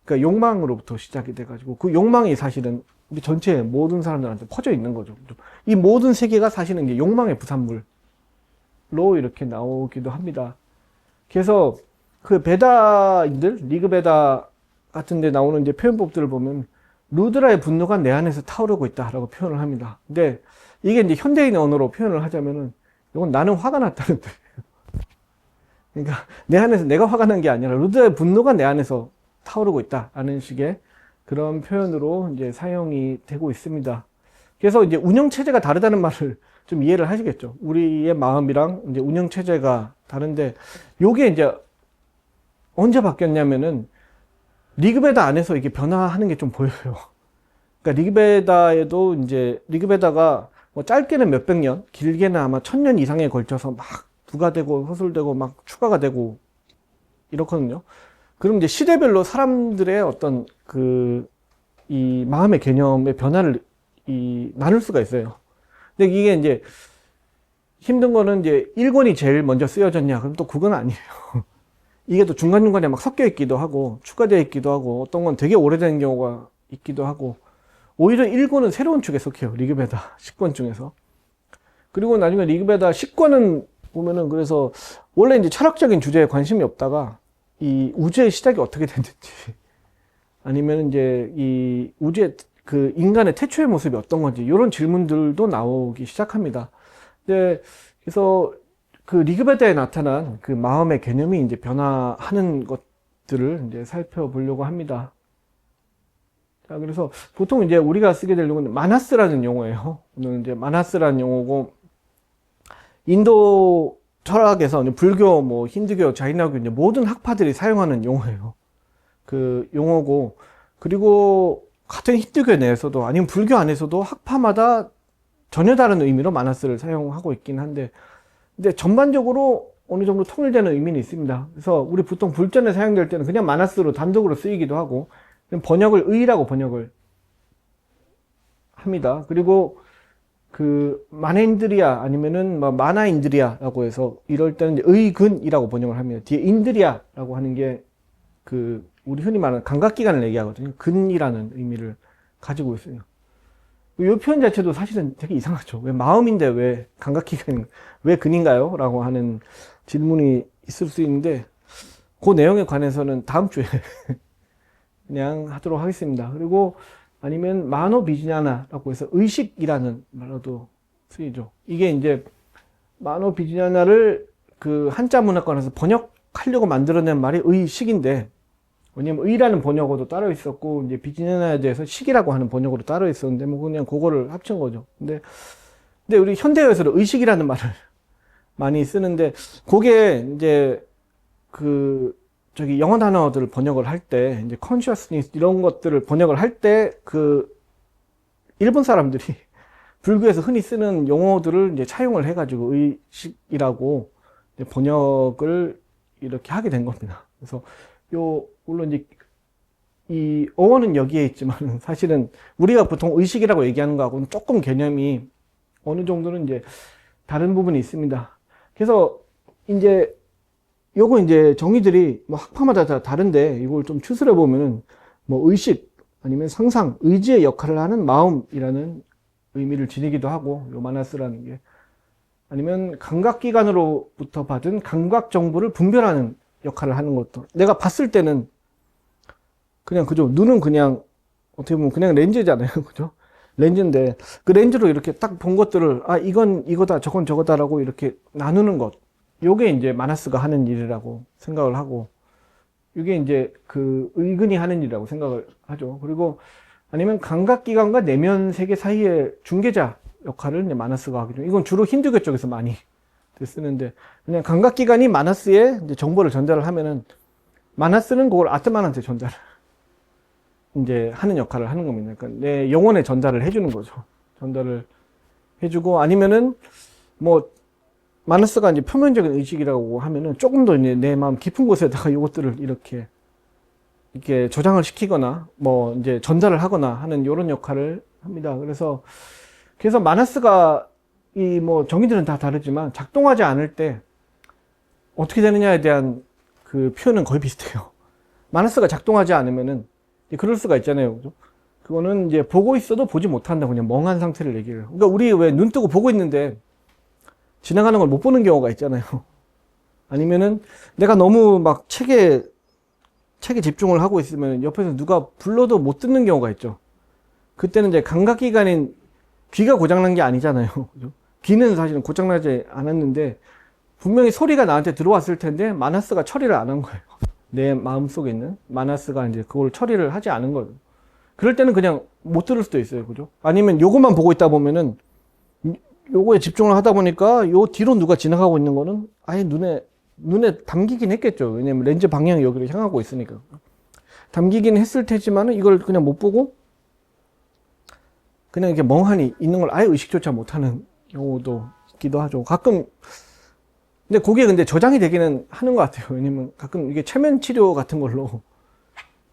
그러니까 욕망으로부터 시작이 돼가지고 그 욕망이 사실은 우리 전체 모든 사람들한테 퍼져 있는 거죠. 이 모든 세계가 사실은 이제 욕망의 부산물로 이렇게 나오기도 합니다. 그래서 그 베다인들, 리그베다 같은 데 나오는 이제 표현법들을 보면 루드라의 분노가 내 안에서 타오르고 있다라고 표현을 합니다. 근데 이게 이제 현대인의 언어로 표현을 하자면은 이건 나는 화가 났다는 뜻이에요. 그러니까 내 안에서 내가 화가 난 게 아니라 루드라의 분노가 내 안에서 타오르고 있다라는 식의 그런 표현으로 이제 사용이 되고 있습니다. 그래서 이제 운영 체제가 다르다는 말을 좀 이해를 하시겠죠. 우리의 마음이랑 이제 운영 체제가 다른데, 요게 이제 언제 바뀌었냐면은 리그베다 안에서 이게 변화하는 게 좀 보여요. 그러니까 리그베다에도 이제 리그베다가 뭐 짧게는 몇백 년, 길게는 아마 1000년 이상에 걸쳐서 막 부가되고 허술되고 막 추가가 되고 이렇거든요. 그럼 이제 시대별로 사람들의 어떤 이 마음의 개념의 변화를 나눌 수가 있어요. 근데 이게 이제 힘든 거는 이제 1권이 제일 먼저 쓰여졌냐? 그럼 또 그건 아니에요. 이게 또 중간중간에 막 섞여 있기도 하고, 추가되어 있기도 하고, 어떤 건 되게 오래된 경우가 있기도 하고, 오히려 1권은 새로운 축에 속해요. 리그베다 10권 중에서. 그리고 나중에 리그베다 10권은 보면은 그래서 원래 이제 철학적인 주제에 관심이 없다가 이 우주의 시작이 어떻게 됐는지, 아니면 이제 이 우주의 인간의 태초의 모습이 어떤 건지, 이런 질문들도 나오기 시작합니다. 그래서 리그베다에 나타난 그 마음의 개념이 이제 변화하는 것들을 이제 살펴보려고 합니다. 자, 그래서 보통 이제 우리가 쓰게 될 용어는 마나스라는 용어예요. 오늘 이제 마나스라는 용어고, 인도 철학에서 불교, 뭐 힌두교, 자이나교 이제 모든 학파들이 사용하는 용어예요. 그 용어고, 그리고 같은 힌두교 내에서도 아니면 불교 안에서도 학파마다 전혀 다른 의미로 마나스를 사용하고 있긴 한데, 근데 전반적으로 어느 정도 통일되는 의미는 있습니다. 그래서 우리 보통 불전에 사용될 때는 그냥 마나스로 단독으로 쓰이기도 하고, 번역을 의라고 번역을 합니다. 그리고 마네인드리아 아니면은 마나인드리아라고 해서 이럴 때는 이제 의근이라고 번역을 합니다. 뒤에 인드리아라고 하는 게 우리 흔히 말하는 감각기관을 얘기하거든요. 근이라는 의미를 가지고 있어요. 이 표현 자체도 사실은 되게 이상하죠. 왜 마음인데 왜 감각기관, 왜 근인가요? 라고 하는 질문이 있을 수 있는데, 그 내용에 관해서는 다음 주에 그냥 하도록 하겠습니다. 그리고 아니면 마노비지냐나라고 해서 의식이라는 말로도 쓰이죠. 이게 이제 마노비지냐나를 한자 문화권에서 번역하려고 만들어낸 말이 의식인데, 왜냐면 의라는 번역어도 따로 있었고, 이제 비지냐나에 대해서 식이라고 하는 번역어도 따로 있었는데, 뭐 그냥 그거를 합친 거죠. 근데 우리 현대어에서는 의식이라는 말을 많이 쓰는데, 그게 이제 영어 단어들을 번역을 할 때, 이제 consciousness 이런 것들을 번역을 할 때, 일본 사람들이 불교에서 흔히 쓰는 용어들을 이제 차용을 해가지고 의식이라고 이제 번역을 이렇게 하게 된 겁니다. 그래서 물론 이제 이 어원은 여기에 있지만 사실은 우리가 보통 의식이라고 얘기하는 거하고는 조금 개념이 어느 정도는 이제 다른 부분이 있습니다. 그래서 이제 요거 이제 정의들이 뭐 학파마다 다 다른데, 이걸 좀 추스려 보면은 뭐 의식 아니면 상상, 의지의 역할을 하는 마음이라는 의미를 지니기도 하고, 요 마나스라는 게 아니면 감각기관으로부터 받은 감각 정보를 분별하는 역할을 하는 것도, 내가 봤을 때는 그냥 그죠, 눈은 그냥 어떻게 보면 그냥 렌즈잖아요. 그죠? 렌즈인데 그 렌즈로 이렇게 딱 본 것들을 이건 이거다, 저건 저거다라고 이렇게 나누는 것, 요게 이제 마나스가 하는 일이라고 생각을 하고, 이게 이제 의근이 하는 일이라고 생각을 하죠. 그리고 아니면 감각기관과 내면 세계 사이의 중개자 역할을 이제 마나스가 하기도 해요. 이건 주로 힌두교 쪽에서 많이 쓰는데, 그냥 감각기관이 마나스에 이제 정보를 전달을 하면은 마나스는 그걸 아트만한테 전달을 이제 하는 역할을 하는 겁니다. 그러니까 내 영혼에 전달을 해주는 거죠. 전달을 해주고, 아니면은 뭐 마나스가 이제 표면적인 의식이라고 하면은 조금 더 이제 내 마음 깊은 곳에다가 이것들을 이렇게 저장을 시키거나 뭐 이제 전달을 하거나 하는 이런 역할을 합니다. 그래서 마나스가 이 뭐 정의들은 다 다르지만 작동하지 않을 때 어떻게 되느냐에 대한 표현은 거의 비슷해요. 마나스가 작동하지 않으면은 그럴 수가 있잖아요. 그죠? 그거는 이제 보고 있어도 보지 못한다, 그냥 멍한 상태를 얘기를 해요. 그러니까 우리 왜 눈 뜨고 보고 있는데 지나가는 걸 못 보는 경우가 있잖아요. 아니면은 내가 너무 막 책에 집중을 하고 있으면 옆에서 누가 불러도 못 듣는 경우가 있죠. 그때는 이제 감각기관인 귀가 고장난 게 아니잖아요. 그죠? 귀는 사실은 고장나지 않았는데 분명히 소리가 나한테 들어왔을 텐데 마나스가 처리를 안 한 거예요. 내 마음속에 있는 마나스가 이제 그걸 처리를 하지 않은 거예요. 그럴 때는 그냥 못 들을 수도 있어요. 그죠? 아니면 요것만 보고 있다 보면은 요거에 집중을 하다 보니까 요 뒤로 누가 지나가고 있는 거는 아예 눈에 담기긴 했겠죠. 왜냐면 렌즈 방향이 여기로 향하고 있으니까. 담기긴 했을 테지만은 이걸 그냥 못 보고 그냥 이렇게 멍하니 있는 걸 아예 의식조차 못하는 경우도 있기도 하죠. 가끔 근데 그게 근데 저장이 되기는 하는 것 같아요. 왜냐면 가끔 이게 최면 치료 같은 걸로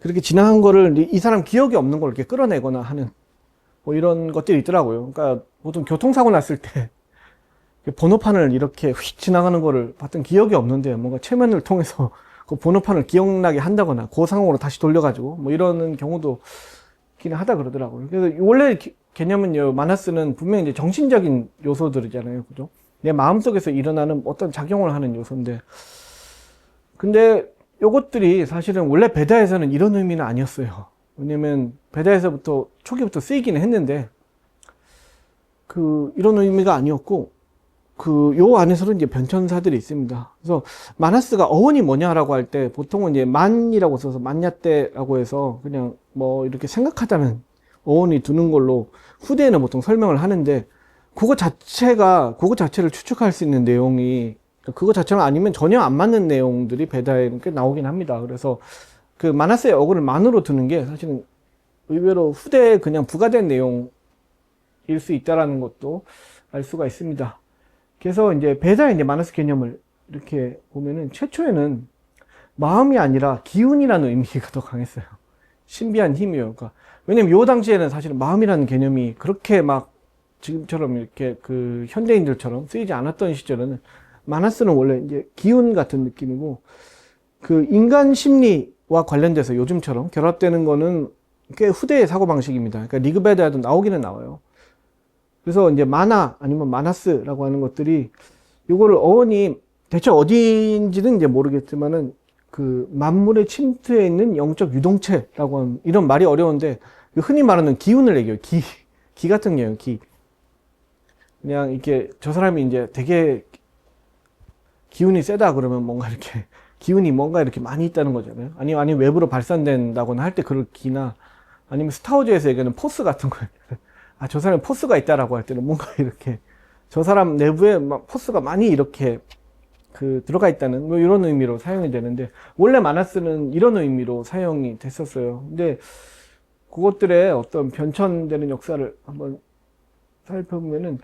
그렇게 지나간 거를 이 사람 기억이 없는 걸 이렇게 끌어내거나 하는 뭐 이런 것들이 있더라고요. 그러니까 보통 교통사고 났을 때 번호판을 이렇게 휙 지나가는 거를 봤던 기억이 없는데 뭔가 최면을 통해서 그 번호판을 기억나게 한다거나 그 상황으로 다시 돌려가지고 뭐 이러는 경우도 있긴 하다 그러더라고요. 그래서 원래 개념은요, 마나스는 분명히 이제 정신적인 요소들이잖아요. 그죠? 내 마음속에서 일어나는 어떤 작용을 하는 요소인데, 근데 요것들이 사실은 원래 베다에서는 이런 의미는 아니었어요. 왜냐면 베다에서부터 초기부터 쓰이기는 했는데 이런 의미가 아니었고 요 안에서는 이제 변천사들이 있습니다. 그래서 마나스가 어원이 뭐냐라고 할 때 보통은 이제 만이라고 써서 만야떼라고 해서 그냥 뭐 이렇게 생각하다는 어원이 두는 걸로 후대에는 보통 설명을 하는데 그거 자체를 추측할 수 있는 내용이 그거 자체가 아니면 전혀 안 맞는 내용들이 베다에 꽤 나오긴 합니다. 그래서 그 마나스의 어구를 만으로 두는 게 사실은 의외로 후대에 그냥 부과된 내용일 수 있다라는 것도 알 수가 있습니다. 그래서 이제 베다의 이제 마나스 개념을 이렇게 보면은 최초에는 마음이 아니라 기운이라는 의미가 더 강했어요. 신비한 힘이요. 그러니까 왜냐면 요 당시에는 사실은 마음이라는 개념이 그렇게 막 지금처럼 이렇게 그 현대인들처럼 쓰이지 않았던 시절에는 마나스는 원래 이제 기운 같은 느낌이고 그 인간 심리와 관련돼서 요즘처럼 결합되는 거는 꽤 후대의 사고방식입니다. 그러니까 리그베다에도 나오기는 나와요. 그래서 이제 마나 아니면 마나스라고 하는 것들이 요거를 어원이 대체 어디인지는 이제 모르겠지만은 그 만물의 침투에 있는 영적 유동체라고 하는 이런 말이 어려운데 흔히 말하는 기운을 얘기해요. 기 같은 게요. 기. 그냥 이렇게 저 사람이 이제 되게 기운이 세다 그러면 뭔가 이렇게 기운이 뭔가 이렇게 많이 있다는 거잖아요. 아니면 외부로 발산된다거나 할 때 그럴 기나 아니면 스타워즈에서 얘기하는 포스 같은 거예요. 아, 저 사람에 포스가 있다라고 할 때는 뭔가 이렇게 저 사람 내부에 막 포스가 많이 이렇게 들어가 있다는 뭐 이런 의미로 사용이 되는데 원래 마나스는 이런 의미로 사용이 됐었어요. 근데 그것들의 어떤 변천되는 역사를 한번 살펴보면은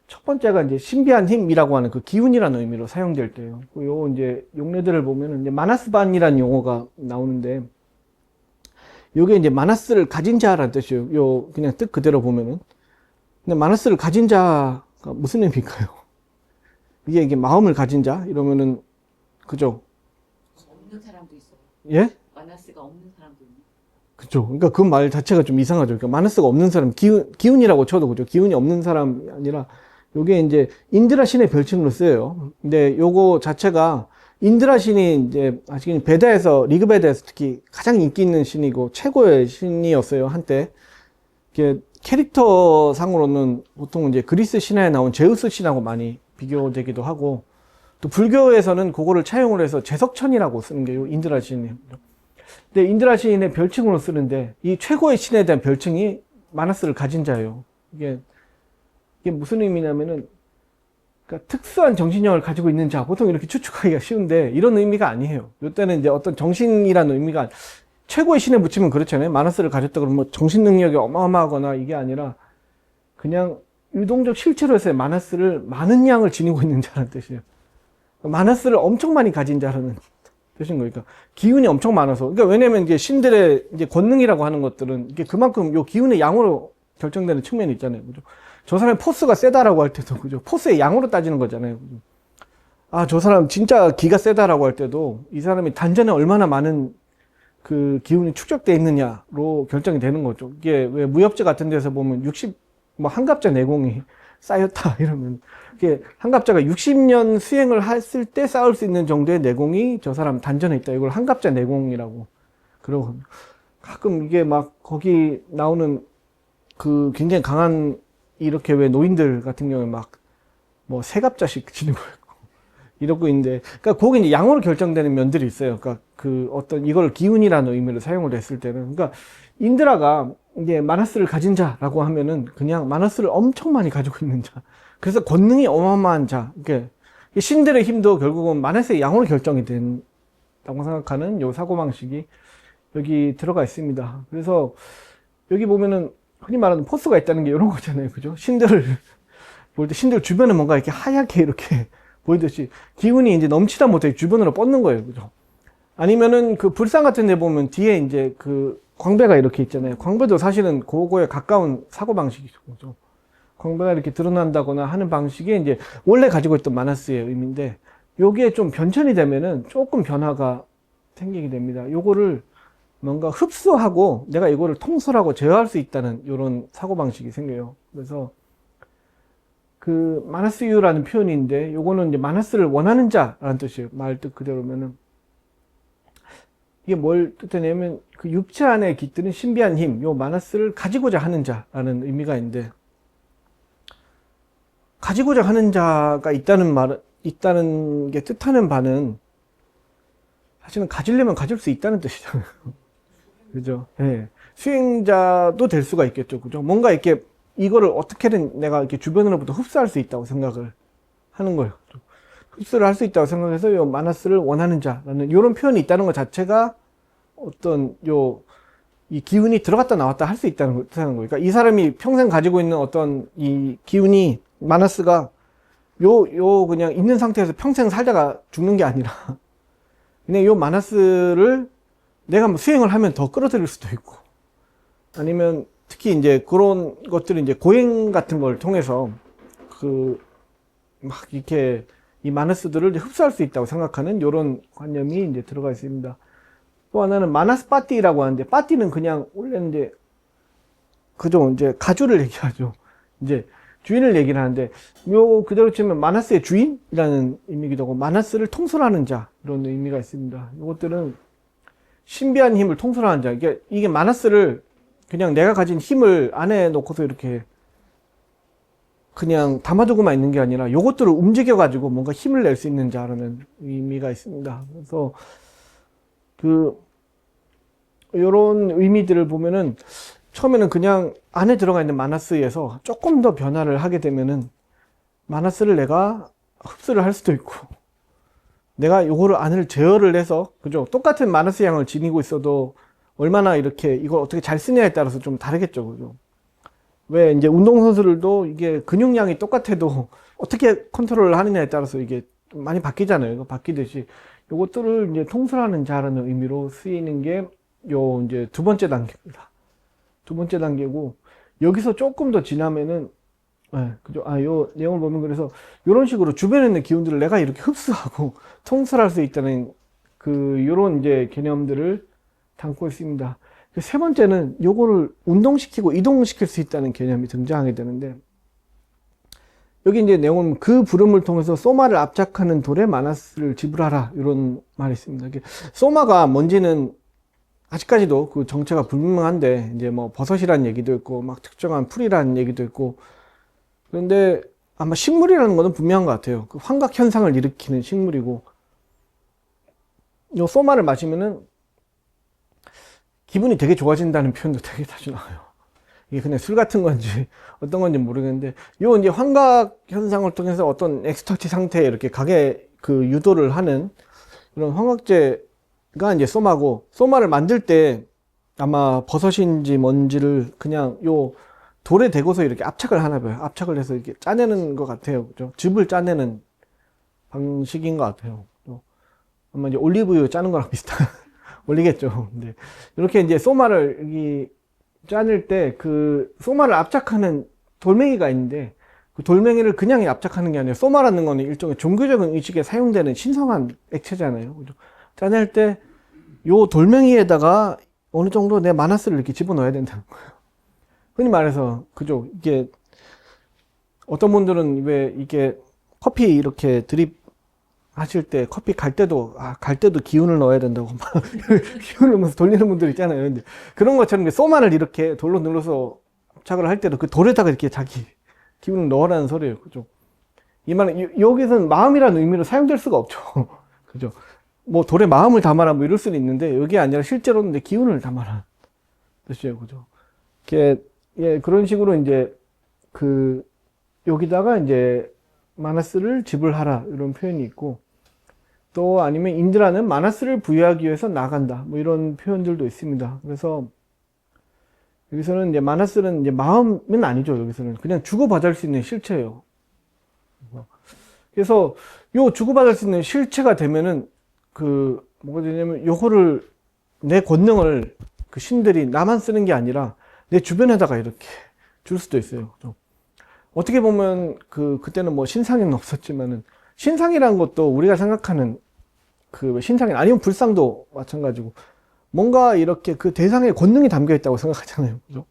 첫 번째가 이제 신비한 힘이라고 하는 그 기운이라는 의미로 사용될 때예요. 요 이제 용례들을 보면은 이제 마나스반이라는 용어가 나오는데 요게 이제 마나스를 가진 자라는 뜻이에요. 요 그냥 뜻 그대로 보면은. 근데 마나스를 가진 자가 무슨 의미일까요? 이게 마음을 가진 자 이러면은 그죠?
없는 사람도 있어요.
예?
마나스가 없는 사람도 있네.
그죠. 그러니까 그 말 자체가 좀 이상하죠. 그러니까 마나스가 없는 사람, 기운이라고 쳐도 그죠. 기운이 없는 사람이 아니라 요게 이제 인드라 신의 별칭으로 쓰여요. 근데 요거 자체가 인드라 신이 이제 아시긴 베다에서 리그베다에서 특히 가장 인기 있는 신이고 최고의 신이었어요 한때. 이게 캐릭터 상으로는 보통 이제 그리스 신화에 나온 제우스 신하고 많이 비교되기도 하고 또 불교에서는 그거를 차용을 해서 제석천이라고 쓰는 게 요 인드라 신이에요. 근데 인드라 신의 별칭으로 쓰는데 이 최고의 신에 대한 별칭이 마나스를 가진 자예요. 이게 무슨 의미냐면은 그러니까 특수한 정신력을 가지고 있는 자, 보통 이렇게 추측하기가 쉬운데 이런 의미가 아니에요. 이때는 이제 어떤 정신이라는 의미가 최고의 신에 붙이면 그렇잖아요. 마나스를 가졌다 그러면 뭐 정신 능력이 어마어마하거나 이게 아니라 그냥 유동적 실체로서의 마나스를 많은 양을 지니고 있는 자라는 뜻이에요. 마나스를 엄청 많이 가진 자라는 뜻인 거니까 기운이 엄청 많아서. 그러니까 왜냐면 이게 신들의 이제 권능이라고 하는 것들은 이게 그만큼 요 기운의 양으로 결정되는 측면이 있잖아요. 그죠? 저 사람의 포스가 세다라고 할 때도 그죠? 포스의 양으로 따지는 거잖아요. 그죠? 아, 저 사람 진짜 기가 세다라고 할 때도 이 사람이 단전에 얼마나 많은 그 기운이 축적되어 있느냐로 결정이 되는 거죠. 이게 왜 무협지 같은 데서 보면 한 갑자 내공이 쌓였다 이러면 이게 한 갑자가 60년 수행을 했을 때 쌓을 수 있는 정도의 내공이 저 사람 단전에 있다. 이걸 한 갑자 내공이라고 그러고 가끔 이게 막 거기 나오는 그 굉장히 강한 이렇게 왜 노인들 같은 경우에 막 뭐 세 갑자씩 지니고 있고 이러고 있는데 그러니까 거기 이제 양으로 결정되는 면들이 있어요. 그러니까 그 어떤 이걸 기운이라는 의미로 사용을 했을 때는 그러니까 인드라가 이제 마나스를 가진 자라고 하면은 그냥 마나스를 엄청 많이 가지고 있는 자 그래서 권능이 어마어마한 자. 이게 신들의 힘도 결국은 마네스의 양으로 결정이 된다고 생각하는 요 사고방식이 여기 들어가 있습니다. 그래서 여기 보면은 흔히 말하는 포스가 있다는 게 이런 거잖아요. 그죠? 신들을 볼 때 신들 주변에 뭔가 이렇게 하얗게 이렇게 보이듯이 기운이 이제 넘치다 못해 주변으로 뻗는 거예요. 그죠? 아니면은 그 불상 같은 데 보면 뒤에 이제 그 광배가 이렇게 있잖아요. 광배도 사실은 그거에 가까운 사고방식이죠. 그죠? 광배가 이렇게 드러난다거나 하는 방식이 이제 원래 가지고 있던 마나스의 의미인데 요게 좀 변천이 되면은 조금 변화가 생기게 됩니다. 요거를 뭔가 흡수하고 내가 이거를 통솔하고 제어할 수 있다는 이런 사고방식이 생겨요. 그래서 그 마나스유라는 표현인데 요거는 이제 마나스를 원하는 자라는 뜻이에요. 말 뜻 그대로면은 이게 뭘 뜻하냐면 그 육체 안에 깃드는 신비한 힘, 요 마나스를 가지고자 하는 자라는 의미가 있는데 가지고자 하는 자가 있다는 게 뜻하는 바는 사실은 가지려면 가질 수 있다는 뜻이잖아요. 그죠? 예. 수행자도 될 수가 있겠죠. 그죠? 뭔가 이렇게 이거를 어떻게든 내가 이렇게 주변으로부터 흡수할 수 있다고 생각을 하는 거예요. 흡수를 할 수 있다고 생각해서 요 마나스를 원하는 자라는 이런 표현이 있다는 것 자체가 어떤 이 기운이 들어갔다 나왔다 할 수 있다는 걸 뜻하는 거예요. 그러니까 이 사람이 평생 가지고 있는 어떤 이 기운이 마나스가 그냥 있는 상태에서 평생 살다가 죽는 게 아니라 그냥 요 마나스를 내가 뭐 수행을 하면 더 끌어들일 수도 있고 아니면 특히 이제 그런 것들은 이제 고행 같은 걸 통해서 막 이렇게 이 마나스들을 흡수할 수 있다고 생각하는 이런 관념이 이제 들어가 있습니다. 또 하나는 마나스 빠띠라고 하는데 빠띠는 그냥 원래는 이제 그죠 이제 가주를 얘기하죠. 이제 주인을 얘기를 하는데 요 그대로 치면 마나스의 주인이라는 의미기도 하고 마나스를 통솔하는 자 이런 의미가 있습니다. 이것들은 신비한 힘을 통솔하는 자. 이게 마나스를 그냥 내가 가진 힘을 안에 놓고서 이렇게 그냥 담아두고만 있는 게 아니라 요것들을 움직여가지고 뭔가 힘을 낼 수 있는 자라는 의미가 있습니다. 그래서 요런 의미들을 보면은 처음에는 그냥 안에 들어가 있는 마나스에서 조금 더 변화를 하게 되면은 마나스를 내가 흡수를 할 수도 있고 내가 요거를 안을 제어를 해서 그죠? 똑같은 마나스 양을 지니고 있어도 얼마나 이렇게 이걸 어떻게 잘 쓰냐에 따라서 좀 다르겠죠. 그죠? 왜 이제 운동선수들도 이게 근육량이 똑같아도 어떻게 컨트롤을 하느냐에 따라서 이게 좀 많이 바뀌잖아요. 이거 바뀌듯이 요것들을 이제 통솔하는 자라는 의미로 쓰이는 게 요 이제 두 번째 단계입니다. 두 번째 단계고 여기서 조금 더 지나면은 그죠? 요 내용을 보면 그래서 요런 식으로 주변에 있는 기운들을 내가 이렇게 흡수하고 통솔할 수 있다는 요런 이제 개념들을 담고 있습니다. 세 번째는 요거를 운동시키고 이동시킬 수 있다는 개념이 등장하게 되는데 여기 이제 내용은 그 부름을 통해서 소마를 압착하는 돌에 마나스를 지불하라 이런 말이 있습니다. 소마가 뭔지는 아직까지도 그 정체가 불분명한데 이제 뭐 버섯이라는 얘기도 있고 막 특정한 풀이라는 얘기도 있고 그런데 아마 식물이라는 거는 분명한 것 같아요. 그 환각 현상을 일으키는 식물이고 요 소마를 마시면은 기분이 되게 좋아진다는 표현도 되게 자주 나와요. 이게 그냥 술 같은 건지 어떤 건지 모르겠는데 요 이제 환각 현상을 통해서 어떤 엑스터치 상태에 이렇게 가게 유도를 하는 이런 환각제가 이제 소마고 소마를 만들 때 아마 버섯인지 뭔지를 그냥 요 돌에 대고서 이렇게 압착을 하나 봐요. 압착을 해서 이렇게 짜내는 것 같아요. 그죠? 즙을 짜내는 방식인 것 같아요. 아마 이제 올리브유 짜는 거랑 비슷한 올리겠죠. 근데 이렇게 이제 소마를 여기 짜낼 때 소마를 압착하는 돌멩이가 있는데 그 돌멩이를 그냥 압착하는 게 아니라 소마라는 거는 일종의 종교적인 의식에 사용되는 신성한 액체잖아요. 그죠? 짜낼 때 요 돌멩이에다가 어느 정도 내 마나스를 이렇게 집어넣어야 된다는 거예요. 흔히 말해서 그죠? 이게 어떤 분들은 왜 이게 커피 이렇게 드립 하실 때 커피 갈 때도 기운을 넣어야 된다고 막 기운을 넣으면서 돌리는 분들 있잖아요. 근데 그런 것처럼 소마를 이렇게 돌로 눌러서 압착을 할 때도 그 돌에다가 이렇게 자기 기운을 넣으라는 소리예요. 그죠? 이 말은 여기서는 마음이라는 의미로 사용될 수가 없죠. 그죠? 뭐 돌에 마음을 담아라 뭐 이럴 수는 있는데 여기 아니라 실제로는 내 기운을 담아라 뜻이에요. 그죠? 그런 식으로 이제 여기다가 이제 마나스를 지불하라 이런 표현이 있고, 또 아니면 인드라는 마나스를 부여하기 위해서 나간다 뭐 이런 표현들도 있습니다. 그래서 여기서는 이제 마나스는 이제 마음은 아니죠. 여기서는 그냥 주고받을 수 있는 실체예요. 그래서 요 주고받을 수 있는 실체가 되면은 그 뭐가 되냐면 요거를 내 권능을 그 신들이 나만 쓰는 게 아니라 내 주변에다가 이렇게 줄 수도 있어요. 어떻게 보면 그때는 뭐 신상에는 없었지만은 신상이라는 것도 우리가 생각하는 그 신상이 아니면 불상도 마찬가지고 뭔가 이렇게 그 대상에 권능이 담겨 있다고 생각하잖아요. 그죠?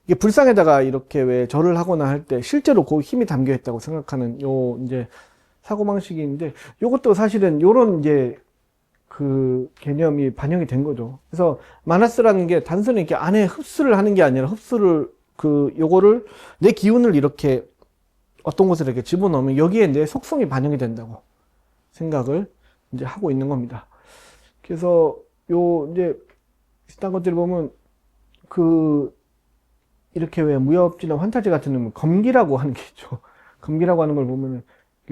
이게 불상에다가 이렇게 왜 절을 하거나 할 때 실제로 그 힘이 담겨 있다고 생각하는 요 이제 사고방식인데, 요것도 사실은 요런 이제 그 개념이 반영이 된 거죠. 그래서 마나스라는 게 단순히 이렇게 안에 흡수를 하는 게 아니라 흡수를 요거를 내 기운을 이렇게 어떤 곳에 이렇게 집어넣으면 여기에 내 속성이 반영이 된다고 생각을 이제 하고 있는 겁니다. 그래서 요 이제 비슷한 것들을 보면 이렇게 왜 무협지나 환타지 같은 놈은 검기라고 하는 게 있죠. 검기라고 하는 걸 보면은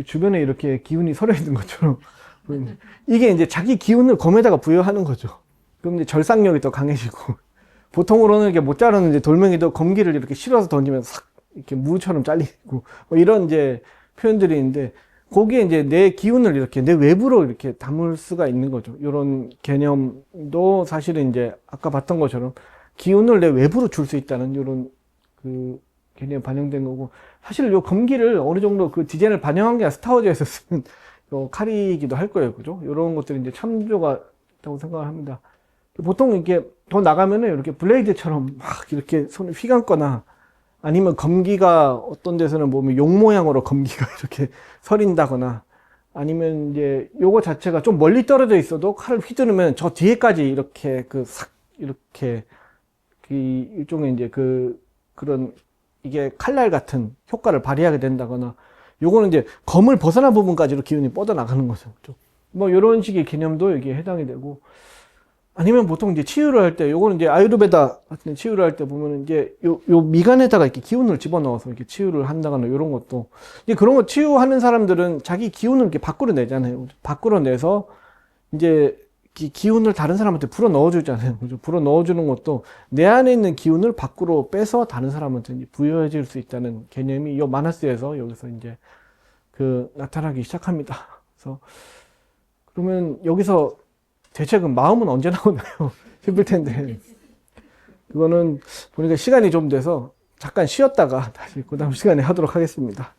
주변에 이렇게 기운이 서려 있는 것처럼 보이는, 이게 이제 자기 기운을 검에다가 부여하는 거죠. 그럼 이제 절상력이 더 강해지고, 보통으로는 이렇게 못 자르는 이제 돌멩이도 검기를 이렇게 실어서 던지면 싹 이렇게 무처럼 잘리고 뭐 이런 이제 표현들이 있는데, 거기에 이제 내 기운을 이렇게 내 외부로 이렇게 담을 수가 있는 거죠. 이런 개념도 사실은 이제 아까 봤던 것처럼 기운을 내 외부로 줄 수 있다는 이런 그 개념이 반영된 거고, 사실 요 검기를 어느 정도 그 디자인을 반영한 게 스타워즈에서 쓰는 요 칼이기도 할 거예요. 그죠? 이런 것들이 이제 참조가 있다고 생각을 합니다. 보통 이렇게 더 나가면은 이렇게 블레이드처럼 막 이렇게 손을 휘감거나, 아니면 검기가 어떤 데서는 보면 용 모양으로 검기가 이렇게 서린다거나, 아니면 이제 요거 자체가 좀 멀리 떨어져 있어도 칼을 휘두르면 저 뒤에까지 이렇게 싹 이렇게 일종의 이제 그런 이게 칼날 같은 효과를 발휘하게 된다거나, 요거는 이제 검을 벗어난 부분까지로 기운이 뻗어나가는 거죠. 뭐 요런 식의 개념도 여기에 해당이 되고, 아니면 보통 이제 치유를 할 때, 요거는 이제 아유르베다 같은 치유를 할 때 보면은 이제 요 미간에다가 이렇게 기운을 집어넣어서 이렇게 치유를 한다거나 요런 것도, 이제 그런 거 치유하는 사람들은 자기 기운을 이렇게 밖으로 내잖아요. 밖으로 내서 이제 기운을 다른 사람한테 불어 넣어주잖아요. 그죠? 불어 넣어주는 것도 내 안에 있는 기운을 밖으로 빼서 다른 사람한테 이제 부여해 줄 수 있다는 개념이 요 마나스에서 여기서 이제 나타나기 시작합니다. 그래서 그러면 여기서 대체 그 마음은 언제 나오나요? 싶을 텐데, 그거는 보니까 시간이 좀 돼서 잠깐 쉬었다가 다시 그 다음 시간에 하도록 하겠습니다.